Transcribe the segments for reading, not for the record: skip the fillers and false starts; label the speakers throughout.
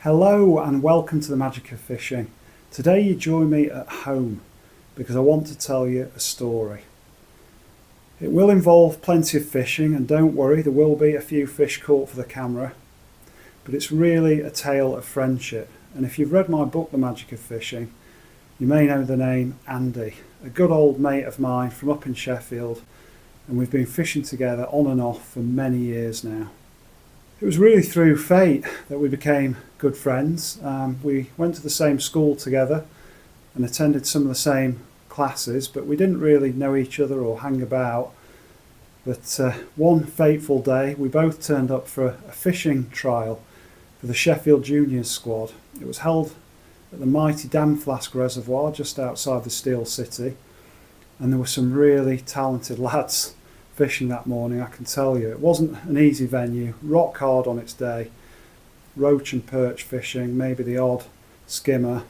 Speaker 1: Hello and welcome to the Magic of Fishing. Today you join me at home because I want to tell you a story. It will involve plenty of fishing, and don't worry, there will be a few fish caught for the camera, but it's really a tale of friendship. And if you've read my book The Magic of Fishing, you may know the name Andy, a good old mate of mine from up in Sheffield, and we've been fishing together on and off for many years now. It was really through fate that we became good friends. We went to the same school together and attended some of the same classes, but we didn't really know each other or hang about. But one fateful day we both turned up for a fishing trial for the Sheffield Juniors squad. It was held at the mighty Damflask Reservoir just outside the Steel City, and there were some really talented lads fishing that morning, I can tell you. It wasn't an easy venue, rock hard on its day, roach and perch fishing, maybe the odd skimmer,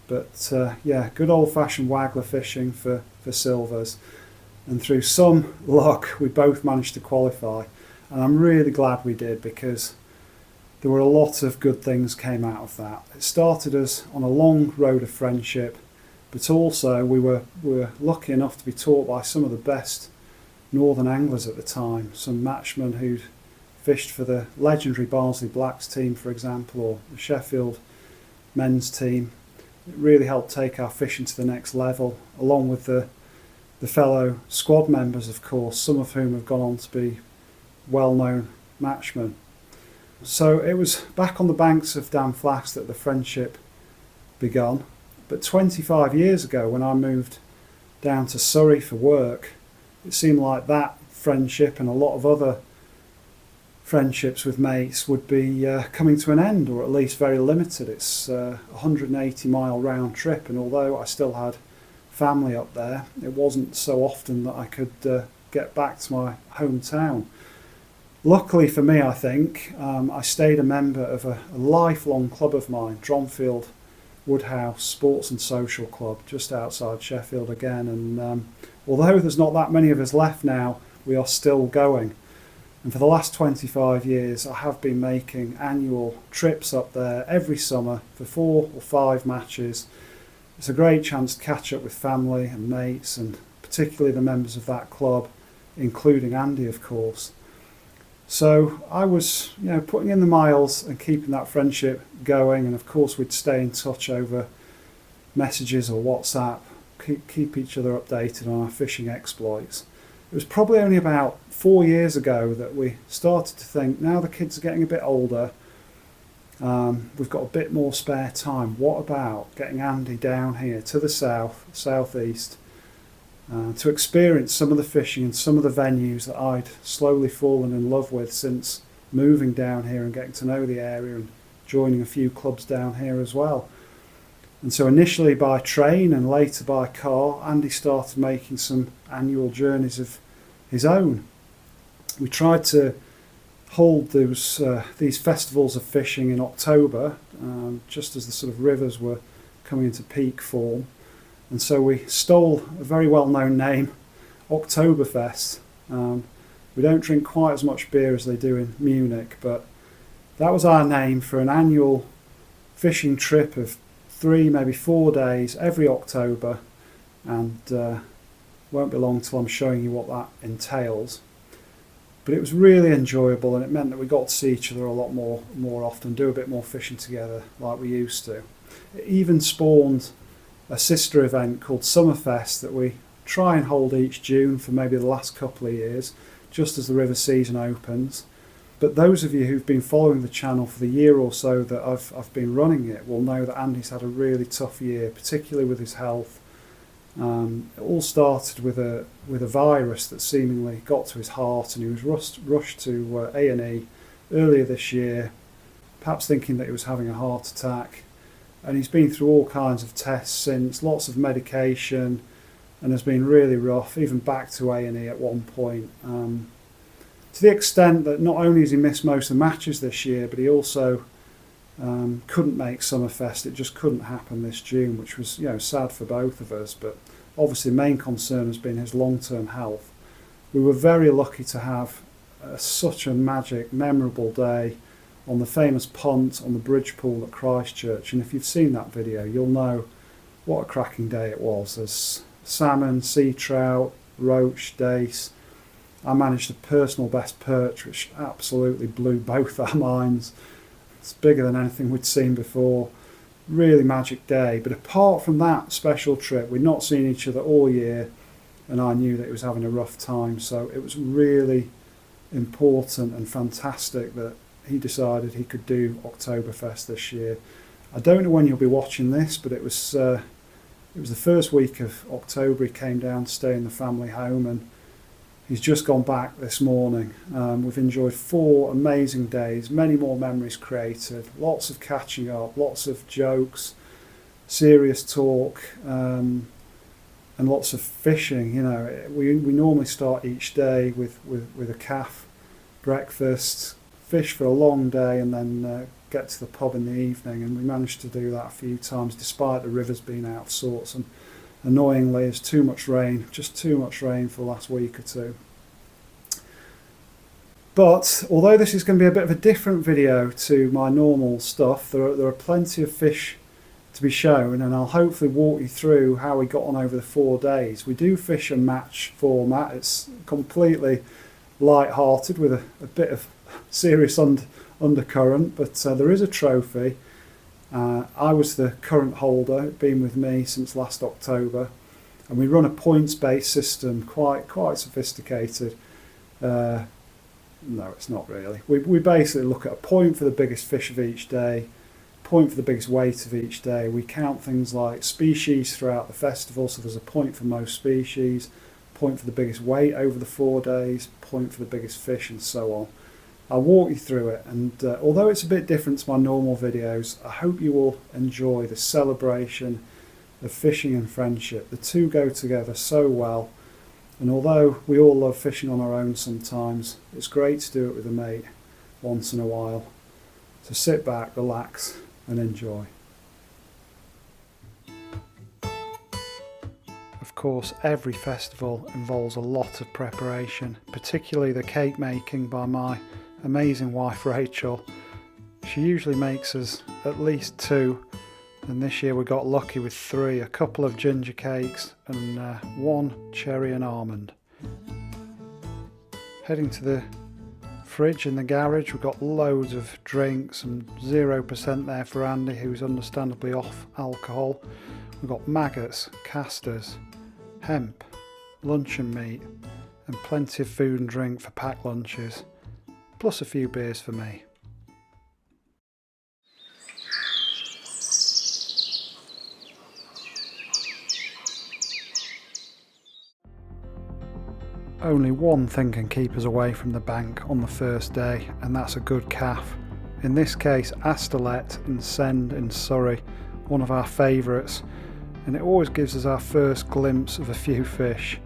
Speaker 1: but yeah, good old-fashioned waggler fishing for silvers. And through some luck we both managed to qualify, and I'm really glad we did, because there were a lot of good things came out of that. It started us on a long road of friendship, but also we were lucky enough to be taught by some of the best northern anglers at the time, some matchmen who'd fished for the legendary Barnsley Blacks team, for example, or the Sheffield men's team. It really helped take our fishing to the next level, along with the fellow squad members, of course, some of whom have gone on to be well-known matchmen. So it was back on the banks of Damflask that the friendship begun. But 25 years ago, when I moved down to Surrey for work, it seemed like that friendship and a lot of other friendships with mates would be coming to an end, or at least very limited. It's a 180-mile round trip, and although I still had family up there, it wasn't so often that I could get back to my hometown. Luckily for me, I think, I stayed a member of a lifelong club of mine, Damflask Woodhouse Sports and Social Club, just outside Sheffield again, and although there's not that many of us left now, we are still going. And for the last 25 years I have been making annual trips up there every summer for 4 or 5 matches. It's a great chance to catch up with family and mates, and particularly the members of that club, including Andy, of course. So I was, putting in the miles and keeping that friendship going, and of course we'd stay in touch over messages or WhatsApp, keep each other updated on our fishing exploits. It was probably only about 4 years ago that we started to think, now the kids are getting a bit older, we've got a bit more spare time, what about getting Andy down here to the southeast, to experience some of the fishing and some of the venues that I'd slowly fallen in love with since moving down here and getting to know the area and joining a few clubs down here as well. And so initially by train and later by car, Andy started making some annual journeys of his own. We tried to hold these festivals of fishing in October, just as the sort of rivers were coming into peak form. And so we stole a very well-known name, Oktoberfest. We don't drink quite as much beer as they do in Munich, but that was our name for an annual fishing trip of 3, maybe 4 days every October, and won't be long till I'm showing you what that entails. But it was really enjoyable, and it meant that we got to see each other a lot more often, do a bit more fishing together like we used to. It even spawned a sister event called Summerfest that we try and hold each June for maybe the last couple of years, just as the river season opens. But those of you who've been following the channel for the year or so that I've been running it will know that Andy's had a really tough year, particularly with his health. It all started with a virus that seemingly got to his heart, and he was rushed to A&E earlier this year, perhaps thinking that he was having a heart attack. And he's been through all kinds of tests since, lots of medication, and has been really rough, even back to A&E at one point. To the extent that not only has he missed most of the matches this year, but he also couldn't make Summerfest. It just couldn't happen this June, which was sad for both of us. But obviously the main concern has been his long-term health. We were very lucky to have such a magic, memorable day on the famous punt on the bridge pool at Christchurch, and if you've seen that video you'll know what a cracking day it was. There's salmon, sea trout, roach, dace. I managed a personal best perch which absolutely blew both our minds. It's bigger than anything we'd seen before. Really magic day, but apart from that special trip we'd not seen each other all year, and I knew that he was having a rough time, so it was really important and fantastic that he decided he could do Oktoberfest this year. I don't know when you'll be watching this, but it was the first week of October. He came down to stay in the family home, and he's just gone back this morning. We've enjoyed 4 amazing days, many more memories created, lots of catching up, lots of jokes, serious talk, and lots of fishing. You know, we normally start each day with a calf breakfast, fish for a long day, and then get to the pub in the evening, and we managed to do that a few times despite the rivers being out of sorts, and annoyingly there's too much rain, just too much rain for the last week or two. But although this is going to be a bit of a different video to my normal stuff, there are plenty of fish to be shown, and I'll hopefully walk you through how we got on over the 4 days. We do fish a match format. It's completely light-hearted with a bit of serious undercurrent, but there is a trophy. I was the current holder, been with me since last October, and we run a points-based system, quite sophisticated. No, it's not really. We basically look at a point for the biggest fish of each day, point for the biggest weight of each day. We count things like species throughout the festival, so there's a point for most species, point for the biggest weight over the 4 days, point for the biggest fish, and so on. I'll walk you through it, and although it's a bit different to my normal videos, I hope you will enjoy the celebration of fishing and friendship. The two go together so well, and although we all love fishing on our own sometimes, it's great to do it with a mate once in a while. So sit back, relax, and enjoy. Of course, every festival involves a lot of preparation, particularly the cake making by my amazing wife Rachel. She usually makes us at least 2, and this year we got lucky with 3, a couple of ginger cakes and 1 cherry and almond. Heading to the fridge in the garage, we've got loads of drinks and 0% there for Andy, who's understandably off alcohol. We've got maggots, casters, hemp, luncheon meat, and plenty of food and drink for packed lunches, plus a few beers for me. Only one thing can keep us away from the bank on the first day, and that's a good calf. In this case, Astolet and Send in Surrey, one of our favourites, and it always gives us our first glimpse of a few fish.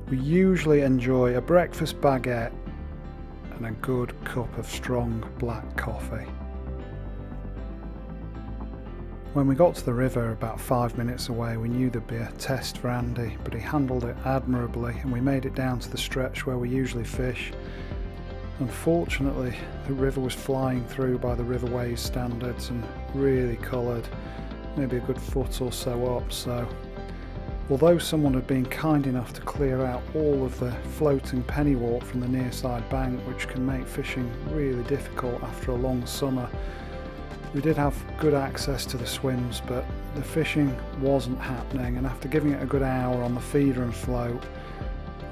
Speaker 1: We usually enjoy a breakfast baguette and a good cup of strong black coffee. When we got to the river about 5 minutes away, we knew there'd be a test for Andy, but he handled it admirably, and we made it down to the stretch where we usually fish. Unfortunately, the river was flying through by the riverways standards and really coloured, maybe a good foot or so up, so although someone had been kind enough to clear out all of the floating pennywort from the near side bank, which can make fishing really difficult after a long summer, we did have good access to the swims, but the fishing wasn't happening, and after giving it a good hour on the feeder and float,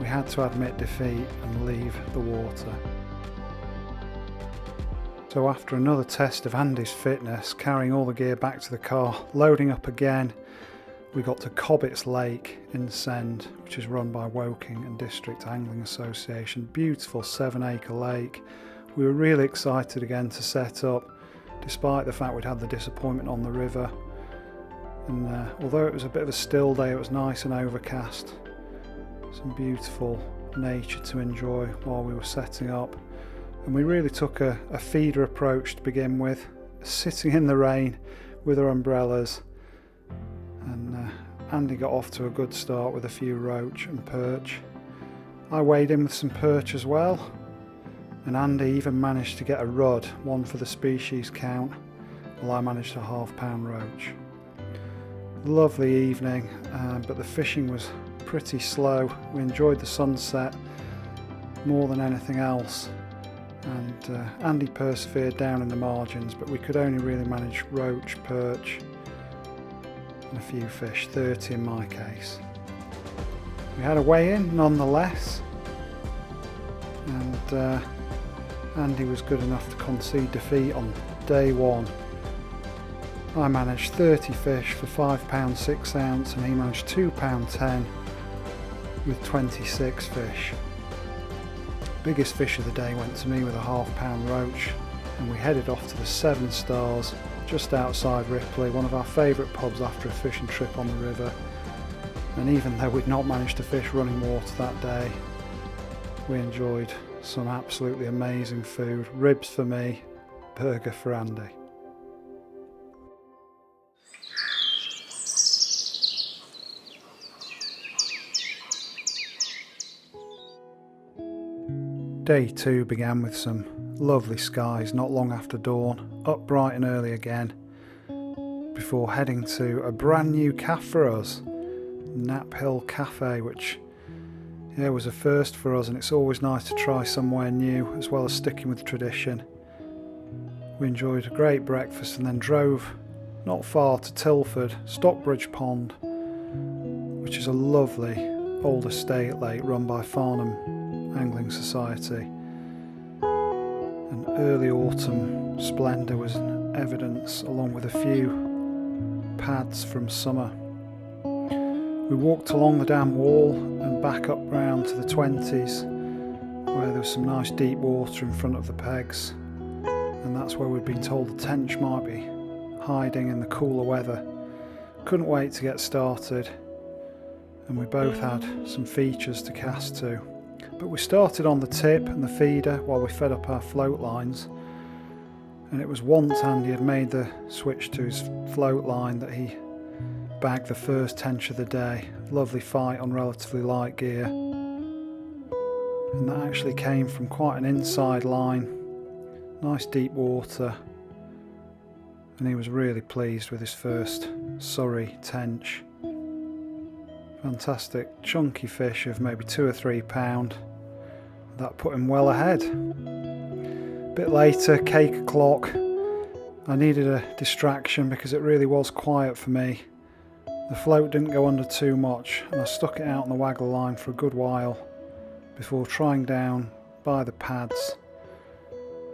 Speaker 1: we had to admit defeat and leave the water. So after another test of Andy's fitness, carrying all the gear back to the car, loading up again, we got to Cobbitts Lake in Send, which is run by Woking and District Angling Association. Beautiful 7-acre lake. We were really excited again to set up, despite the fact we'd had the disappointment on the river. And although it was a bit of a still day, it was nice and overcast. Some beautiful nature to enjoy while we were setting up. And we really took a feeder approach to begin with, sitting in the rain with our umbrellas. And Andy got off to a good start with a few roach and perch. I weighed in with some perch as well, and Andy even managed to get a rudd, one for the species count, while I managed a half-pound roach. Lovely evening, but the fishing was pretty slow. We enjoyed the sunset more than anything else, and Andy persevered down in the margins, but we could only really manage roach, perch and a few fish, 30 in my case. We had a weigh-in nonetheless, and Andy was good enough to concede defeat on day one. I managed 30 fish for £5 6 ounce, and he managed £2 10 with 26 fish. Biggest fish of the day went to me with a half-pound roach, and we headed off to the Seven Stars just outside Ripley, one of our favourite pubs after a fishing trip on the river. And even though we'd not managed to fish running water that day, we enjoyed some absolutely amazing food. Ribs for me, burger for Andy. Day 2 began with some lovely skies not long after dawn, up bright and early again, before heading to a brand new cafe for us, Nap Hill Cafe, which was a first for us, and it's always nice to try somewhere new as well as sticking with tradition. We enjoyed a great breakfast and then drove not far to Tilford, Stockbridge Pond, which is a lovely old estate lake run by Farnham Angling Society. An early autumn splendour was in evidence, along with a few pads from summer. We walked along the dam wall and back up round to the 20s, where there was some nice deep water in front of the pegs, and that's where we'd been told the tench might be hiding in the cooler weather. Couldn't wait to get started, and we both had some features to cast to. But we started on the tip and the feeder while we fed up our float lines, and it was once Andy had made the switch to his float line that he bagged the first tench of the day. Lovely fight on relatively light gear, and that actually came from quite an inside line, nice deep water, and he was really pleased with his first Surrey tench. Fantastic chunky fish of maybe £2 or £3. That put him well ahead. A bit later, cake o'clock, I needed a distraction because it really was quiet for me. The float didn't go under too much, and I stuck it out on the waggle line for a good while before trying down by the pads.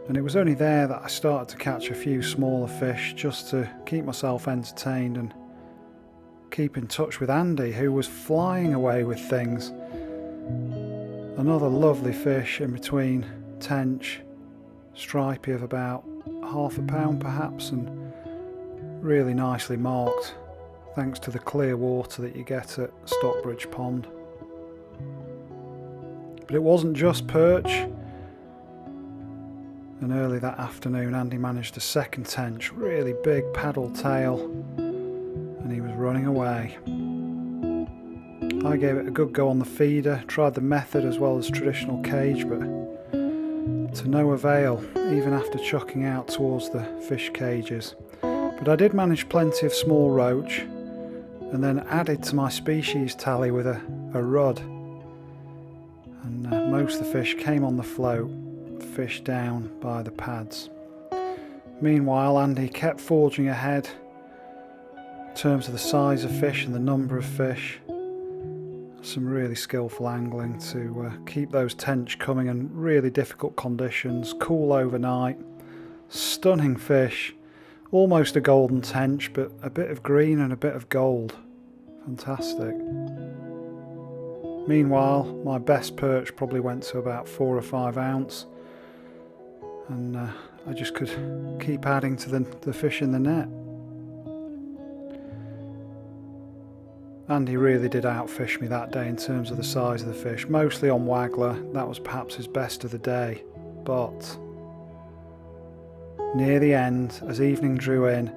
Speaker 1: And it was only there that I started to catch a few smaller fish just to keep myself entertained and keep in touch with Andy, who was flying away with things. Another lovely fish in between tench, stripey of about £0.5 perhaps, and really nicely marked thanks to the clear water that you get at Stockbridge Pond. But it wasn't just perch, and early that afternoon Andy managed a second tench, really big paddle tail, and he was running away. I gave it a good go on the feeder, tried the method as well as traditional cage, but to no avail, even after chucking out towards the fish cages. But I did manage plenty of small roach, and then added to my species tally with a rudd. And most of the fish came on the float, fish down by the pads. Meanwhile, Andy kept forging ahead in terms of the size of fish and the number of fish. Some really skillful angling to keep those tench coming in really difficult conditions, cool overnight, stunning fish, almost a golden tench, but a bit of green and a bit of gold. Fantastic. Meanwhile, my best perch probably went to about 4 or 5 ounce, and I just could keep adding to the fish in the net. Andy really did outfish me that day in terms of the size of the fish, mostly on waggler. That was perhaps his best of the day, but near the end, as evening drew in,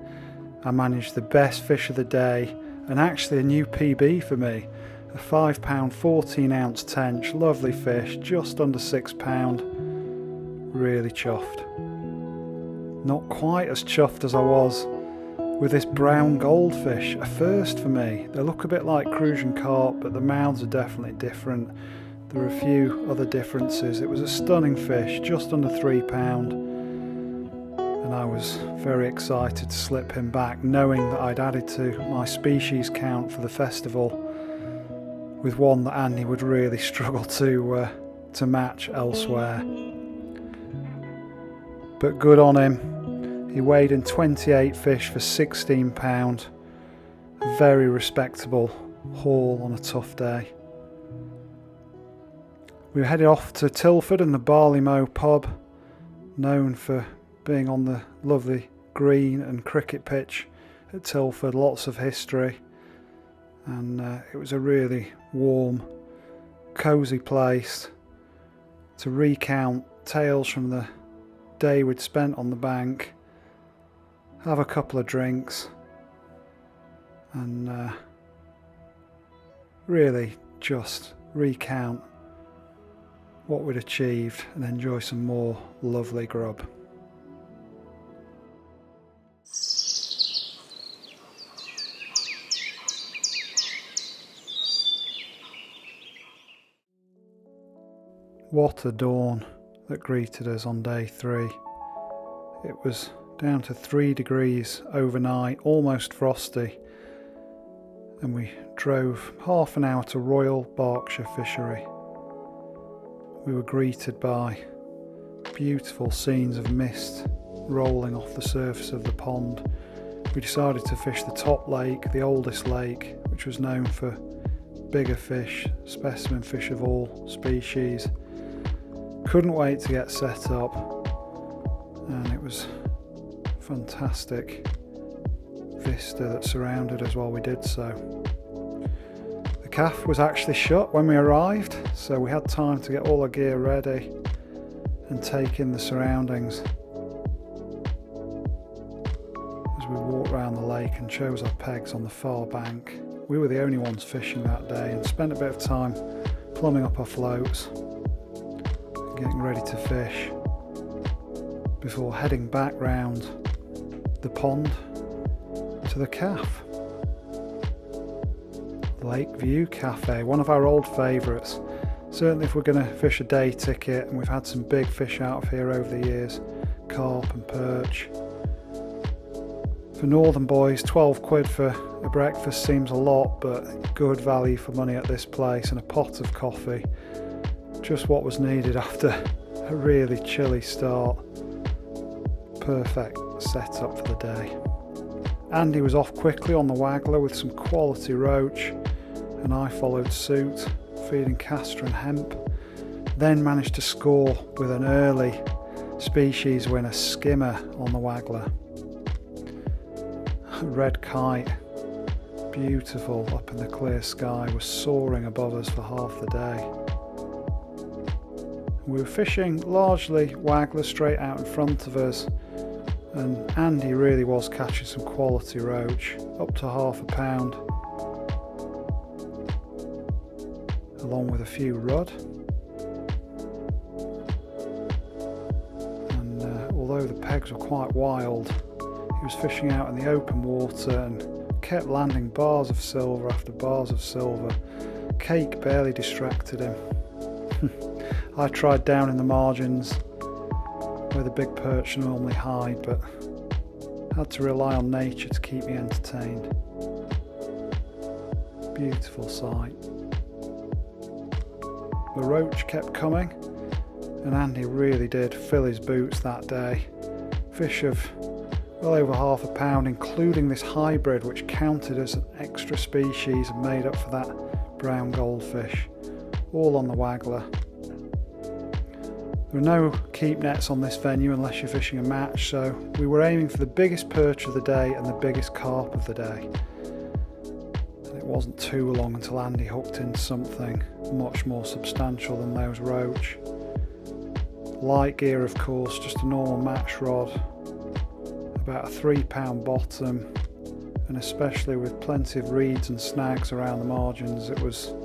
Speaker 1: I managed the best fish of the day, and actually a new PB for me. A £5 14 ounce tench, lovely fish, just under £6. really chuffed. Not quite as chuffed as I was with this brown goldfish, a first for me. They look a bit like Crucian carp, but the mouths are definitely different. There are a few other differences. It was a stunning fish, just under £3, and I was very excited to slip him back, knowing that I'd added to my species count for the festival with one that Andy would really struggle to match elsewhere. But good on him. He weighed in 28 fish for £16. A very respectable haul on a tough day. We were headed off to Tilford and the Barley Mow pub, known for being on the lovely green and cricket pitch at Tilford. Lots of history, and it was a really warm, cosy place to recount tales from the day we'd spent on the bank, have a couple of drinks, and really just recount what we'd achieved and enjoy some more lovely grub. What a dawn that greeted us on day 3. It was down to 3 degrees overnight, almost frosty, and we drove half an hour to Royal Berkshire Fishery. We were greeted by beautiful scenes of mist rolling off the surface of the pond. We decided to fish the top lake, the oldest lake, which was known for bigger fish, specimen fish of all species. Couldn't wait to get set up, and it was a fantastic vista that surrounded us while we did so. The cafe was actually shut when we arrived, so we had time to get all our gear ready and take in the surroundings as we walked around the lake and chose our pegs on the far bank. We were the only ones fishing that day and spent a bit of time plumbing up our floats, getting ready to fish before heading back round the pond to the cafe. Lakeview Cafe, one of our old favourites. Certainly if we're going to fish a day ticket, and we've had some big fish out of here over the years, carp and perch. For northern boys, 12 quid for a breakfast seems a lot, but good value for money at this place, and a pot of coffee. Just what was needed after a really chilly start. Perfect setup for the day. Andy was off quickly on the waggler with some quality roach, and I followed suit, feeding castor and hemp. Then managed to score with an early species winner skimmer on the waggler. Red kite, beautiful up in the clear sky, was soaring above us for half the day. We were fishing largely waggler straight out in front of us, and Andy really was catching some quality roach, up to £1/2, along with a few rudd. And although the pegs were quite wild, he was fishing out in the open water and kept landing bars of silver after bars of silver. Cake barely distracted him. I tried down in the margins where the big perch normally hide, but had to rely on nature to keep me entertained. Beautiful sight. The roach kept coming, and Andy really did fill his boots that day. Fish of well over £1/2, including this hybrid which counted as an extra species and made up for that brown goldfish, all on the waggler. There are no keep nets on this venue unless you're fishing a match, so we were aiming for the biggest perch of the day and the biggest carp of the day. And it wasn't too long until Andy hooked in something much more substantial than those roach. Light gear, of course, just a normal match rod, about a £3 bottom, and especially with plenty of reeds and snags around the margins, it was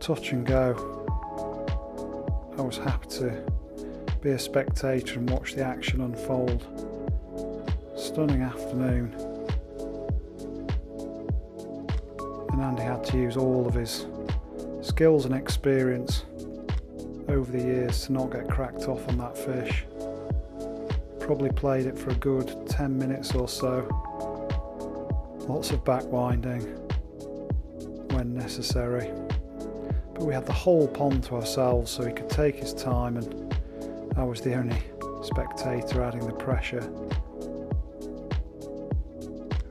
Speaker 1: touch and go. I was happy to be a spectator and watch the action unfold. Stunning afternoon. And Andy had to use all of his skills and experience over the years to not get cracked off on that fish. Probably played it for a good 10 minutes or so. Lots of backwinding when necessary. But we had the whole pond to ourselves, so he could take his time, and I was the only spectator adding the pressure.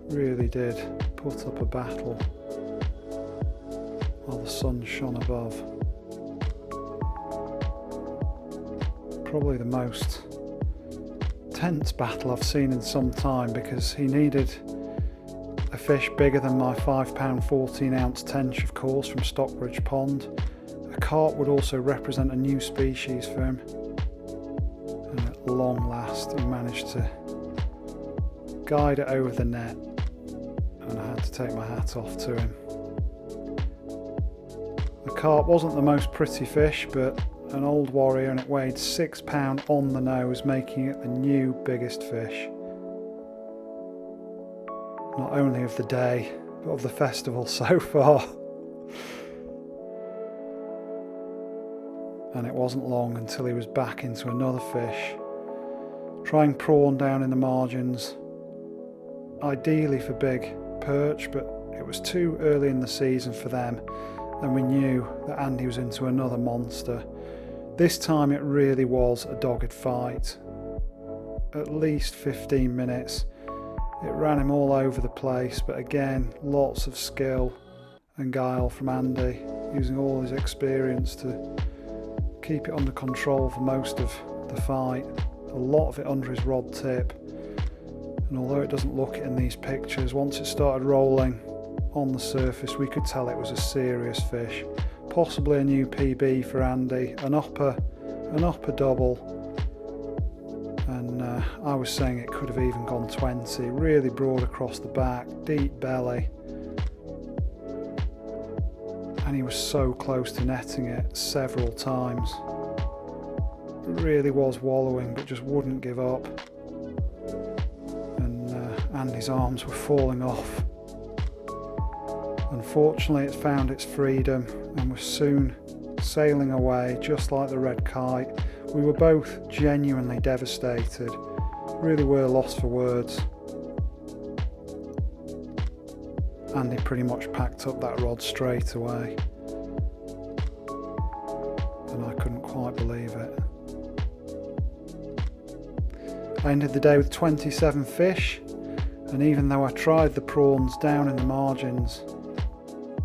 Speaker 1: Really did put up a battle while the sun shone above. Probably the most tense battle I've seen in some time, because he needed a fish bigger than my £5 14-ounce tench, of course, from Stockbridge Pond. A carp would also represent a new species for him, and at long last he managed to guide it over the net, and I had to take my hat off to him. The carp wasn't the most pretty fish, but an old warrior, and it weighed £6 on the nose, making it the new biggest fish. Not only of the day, but of the festival so far. And it wasn't long until he was back into another fish, trying prawn down in the margins, ideally for big perch, but it was too early in the season for them, and we knew that Andy was into another monster. This time it really was a dogged fight. At least 15 minutes. It ran him all over the place, but again, lots of skill and guile from Andy, using all his experience to keep it under control for most of the fight. A lot of it under his rod tip. And although it doesn't look it in these pictures, once it started rolling on the surface, we could tell it was a serious fish. Possibly a new PB for Andy, an upper double. And I was saying it could have even gone 20, really broad across the back, deep belly. And he was so close to netting it several times. It really was wallowing, but just wouldn't give up. And Andy's arms were falling off. Unfortunately, it found its freedom and was soon sailing away, just like the red kite. We were both genuinely devastated, really were lost for words. Andy pretty much packed up that rod straight away, and I couldn't quite believe it. I ended the day with 27 fish, and even though I tried the prawns down in the margins,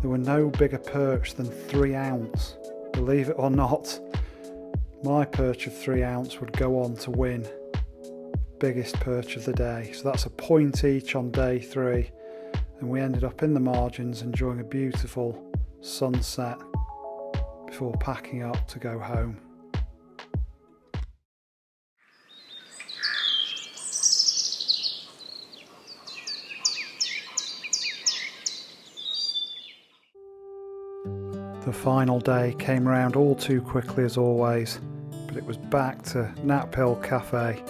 Speaker 1: there were no bigger perch than 3 ounce. Believe it or not, my perch of 3 ounce would go on to win biggest perch of the day. So that's a point each on day 3, and we ended up in the margins enjoying a beautiful sunset before packing up to go home. The final day came round all too quickly as always, but it was back to Knaphill Cafe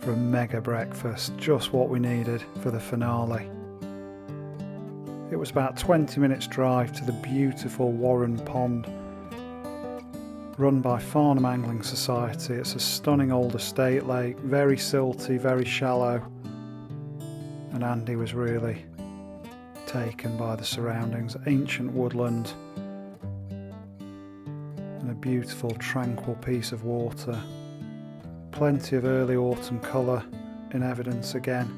Speaker 1: for a mega breakfast, just what we needed for the finale. It was about 20 minutes drive to the beautiful Warren Pond, run by Farnham Angling Society. It's a stunning old estate lake, very silty, very shallow, and Andy was really taken by the surroundings. Ancient woodland, and a beautiful tranquil piece of water. Plenty of early autumn colour in evidence again,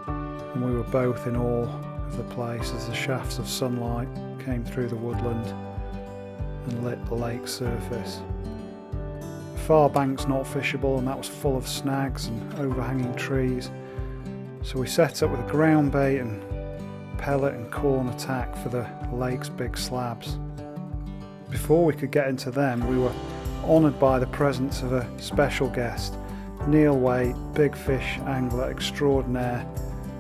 Speaker 1: and we were both in awe of the place as the shafts of sunlight came through the woodland and lit the lake surface. The far bank's not fishable, and that was full of snags and overhanging trees, so we set up with a ground bait and pellet and corn attack for the lake's big slabs. Before we could get into them, we were honoured by the presence of a special guest. Neil Waite, big fish angler extraordinaire,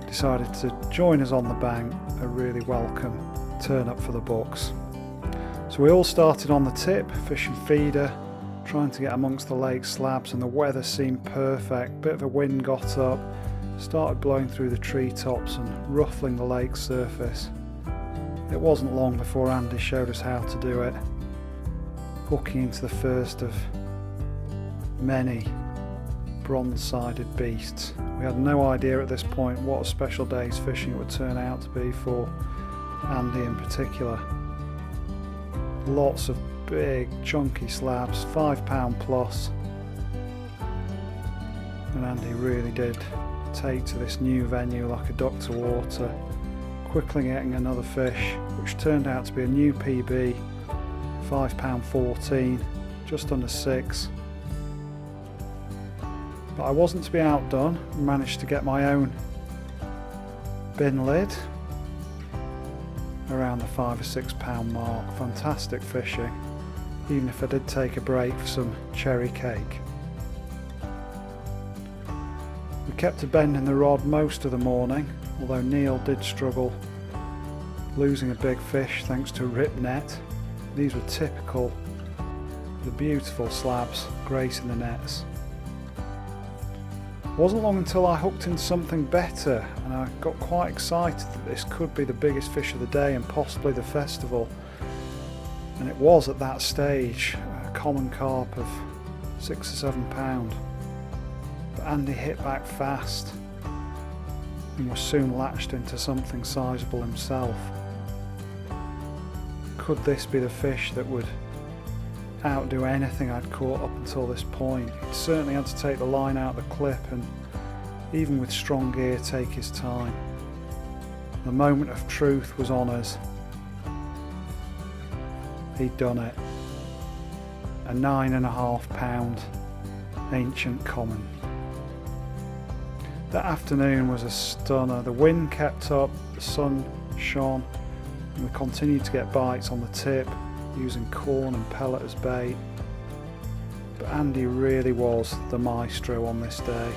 Speaker 1: decided to join us on the bank, a really welcome turn up for the books. So we all started on the tip, fishing feeder, trying to get amongst the lake slabs, and the weather seemed perfect. Bit of a wind got up, started blowing through the treetops and ruffling the lake surface. It wasn't long before Andy showed us how to do it, hooking into the first of many bronze-sided beasts. We had no idea at this point what a special day's fishing it would turn out to be for Andy in particular. Lots of big chunky slabs, £5 plus, and Andy really did take to this new venue like a duck to water, quickly getting another fish, which turned out to be a new PB, £5.14, just under 6. But I wasn't to be outdone, managed to get my own bin lid around the £5 or £6 mark. Fantastic fishing, even if I did take a break for some cherry cake. We kept a bend in the rod most of the morning, although Neil did struggle, losing a big fish thanks to a ripped net. These were typical, the beautiful slabs gracing the nets. It wasn't long until I hooked into something better, and I got quite excited that this could be the biggest fish of the day and possibly the festival. And it was at that stage, a common carp of £6 or £7. But Andy hit back fast and was soon latched into something sizable himself. Could this be the fish that would outdo anything I'd caught up until this point? He certainly had to take the line out of the clip, and even with strong gear, take his time. The moment of truth was on us. He'd done it. A £9.5 ancient common. That afternoon was a stunner. The wind kept up, the sun shone, and we continued to get bites on the tip, using corn and pellet as bait. But Andy really was the maestro on this day,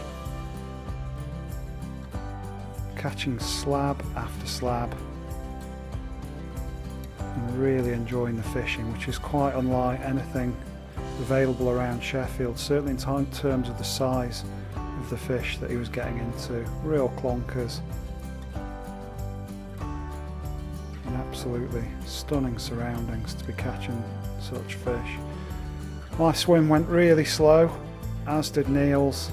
Speaker 1: catching slab after slab and really enjoying the fishing, which is quite unlike anything available around Sheffield, certainly in terms of the size of the fish that he was getting into. Real clonkers. Absolutely stunning surroundings to be catching such fish. My swim went really slow, as did Neil's,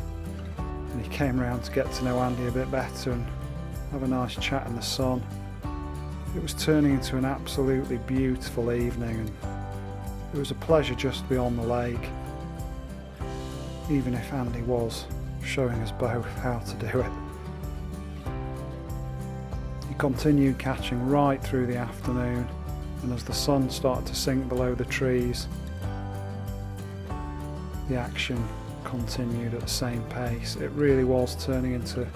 Speaker 1: and he came round to get to know Andy a bit better and have a nice chat in the sun. It was turning into an absolutely beautiful evening, and it was a pleasure just to be on the lake, even if Andy was showing us both how to do it. He continued catching right through the afternoon, and as the sun started to sink below the trees, the action continued at the same pace. It really was turning into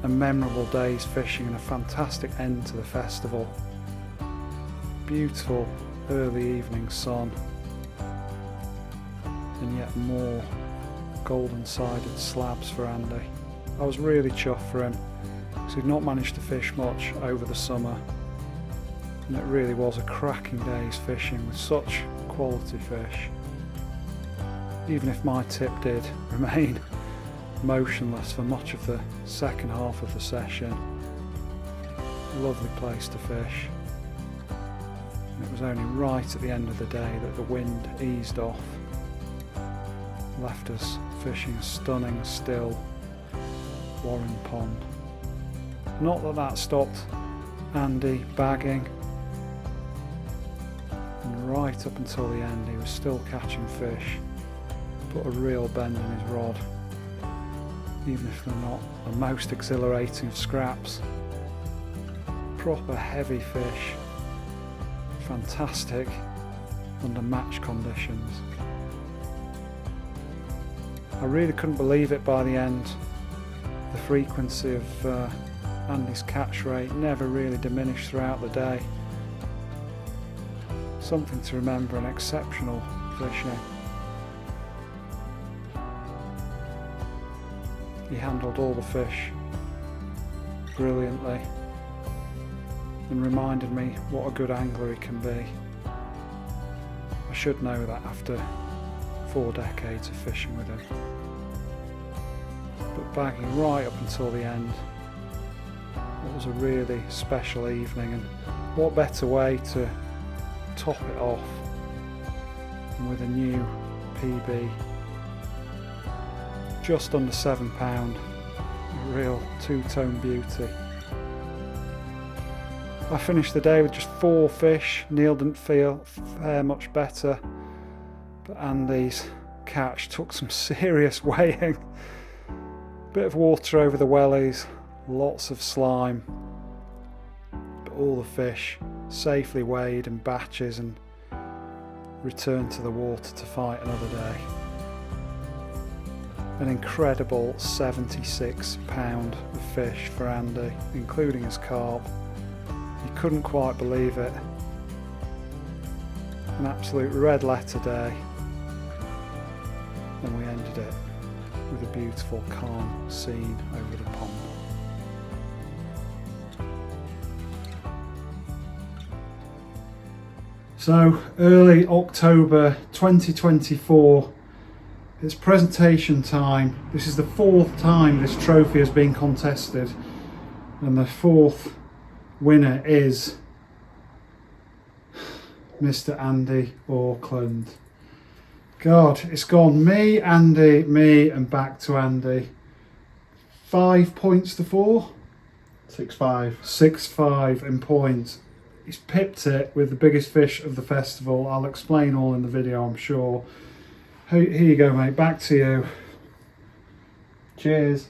Speaker 1: a memorable day's fishing and a fantastic end to the festival. Beautiful early evening sun, and yet more golden-sided slabs for Andy. I was really chuffed for him, because he'd not managed to fish much over the summer, and it really was a cracking day's fishing with such quality fish. Even if my tip did remain motionless for much of the second half of the session. A lovely place to fish. And it was only right at the end of the day that the wind eased off, left us fishing a stunning still Warren Pond. Not that that stopped Andy bagging, and right up until the end he was still catching fish, put a real bend in his rod, even if they're not the most exhilarating of scraps. Proper heavy fish, fantastic under match conditions. I really couldn't believe it by the end. The frequency of Andy's catch rate never really diminished throughout the day. Something to remember, an exceptional fishing. He handled all the fish brilliantly and reminded me what a good angler he can be. I should know that after 4 decades of fishing with him. But bagging right up until the end. It was a really special evening, and what better way to top it off than with a new PB, just under £7, a real two-tone beauty. I finished the day with just 4 fish. Neil didn't fare much better, but Andy's catch took some serious weighing. Bit of water over the wellies, lots of slime, but all the fish safely weighed in batches and returned to the water to fight another day. An incredible £76 of fish for Andy, including his carp. He couldn't quite believe it. An absolute red letter day, and we ended it with a beautiful calm scene over the pond. So early October 2024, it's presentation time. This is the 4th time this trophy has been contested, and the 4th winner is Mr. Andy Auckland. God, it's gone me, Andy, me, and back to Andy. 5 points to 4?
Speaker 2: 6-5.
Speaker 1: 6-5 in points. He's pipped it with the biggest fish of the festival. I'll explain all in the video, I'm sure. Here you go, mate. Back to you.
Speaker 2: Cheers.